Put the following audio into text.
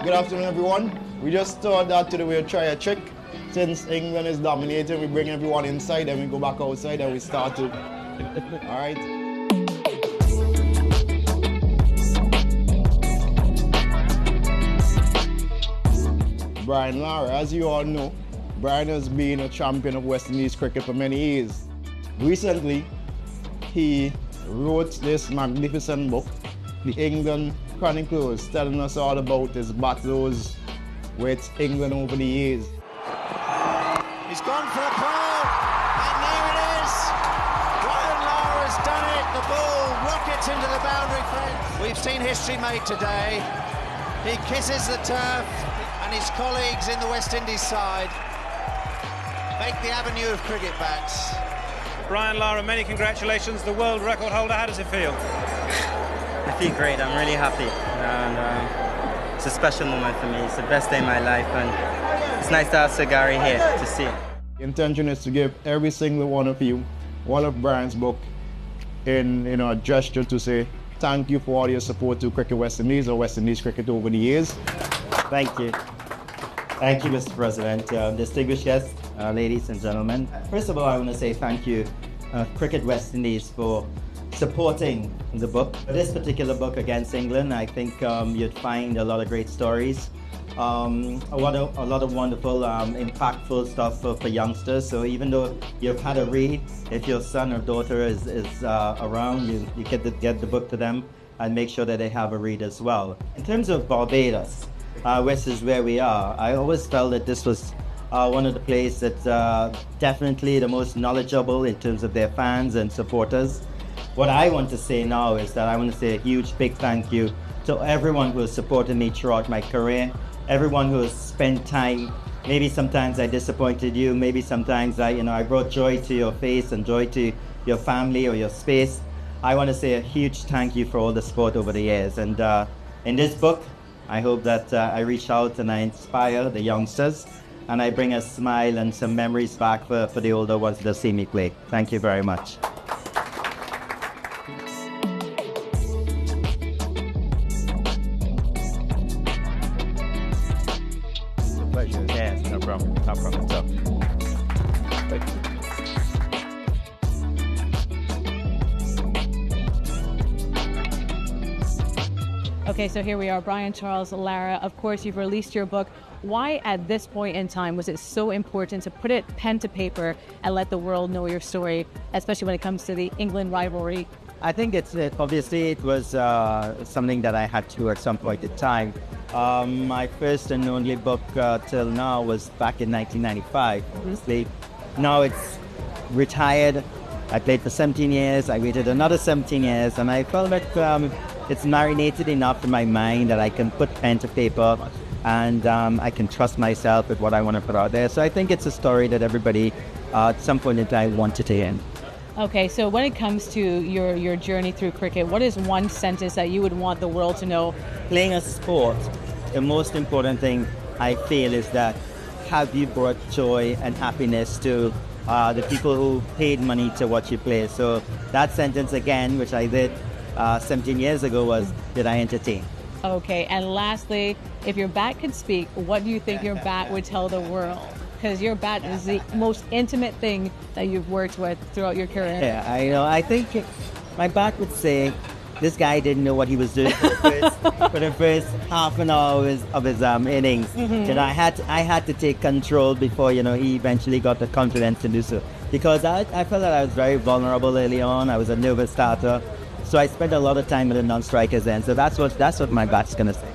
Good afternoon, everyone. We just thought that today we'll try a trick. Since England is dominating, we bring everyone inside and we go back outside and we start to. All right. Lara, as you all know, Brian has been a champion of West Indies cricket for many years. Recently, he wrote this magnificent book, the England Chronicles, telling us all about his battles with England over the years. He's gone for a ball, and there it is! Lara has done it, the ball rockets into the boundary fence. We've seen history made today. He kisses the turf, and his colleagues in the West Indies side make the avenue of cricket bats. Lara, many congratulations, the world record holder. How does it feel? I feel great, I'm really happy, and it's a special moment for me. It's the best day of my life, and it's nice to have Sir Gary here to see it. The intention is to give every single one of you one of Brian's book in a gesture to say thank you for all your support to Cricket West Indies or West Indies cricket over the years. Thank you. Thank you, Mr. President. Distinguished guests, ladies and gentlemen. First of all, I want to say thank you, Cricket West Indies, for supporting the book. For this particular book against England, I think you'd find a lot of great stories, a lot of wonderful, impactful stuff for youngsters. So even though you've had a read, if your son or daughter is around, you get the book to them and make sure that they have a read as well. In terms of Barbados, which is where we are, I always felt that this was one of the places that's definitely the most knowledgeable in terms of their fans and supporters. What I want to say now is that I want to say a huge big thank you to everyone who has supported me throughout my career, everyone who has spent time. Maybe sometimes I disappointed you, maybe sometimes I brought joy to your face and joy to your family or your space. I want to say a huge thank you for all the support over the years. And in this book, I hope that I reach out and I inspire the youngsters, and I bring a smile and some memories back for the older ones that see me play. Thank you very much. Pleasure. Yes, no problem at all. Thank you. Okay, so here we are, Brian, Charles, Lara. Of course, you've released your book. Why at this point in time was it so important to put it pen to paper and let the world know your story, especially when it comes to the England rivalry? I think obviously it was something that I had to at some point in time. My first and only book till now was back in 1995. Obviously, now it's retired. I played for 17 years. I waited another 17 years, and I felt that it's marinated enough in my mind that I can put pen to paper, and I can trust myself with what I want to put out there. So I think it's a story that everybody at some point in time wanted to hear. Okay, so when it comes to your journey through cricket, what is one sentence that you would want the world to know? Playing a sport, the most important thing I feel is that have you brought joy and happiness to the people who paid money to watch you play? So that sentence again, which I did 17 years ago, was, did I entertain? Okay, and lastly, if your bat could speak, what do you think your bat would tell the world? Because your bat is the most intimate thing that you've worked with throughout your career. Yeah, I know. I think my bat would say, this guy didn't know what he was doing for the first half an hour of his innings. Mm-hmm. I had to take control before he eventually got the confidence to do so. Because I felt that I was very vulnerable early on. I was a nervous starter, so I spent a lot of time with the non-strikers then. So that's what my bat's gonna say.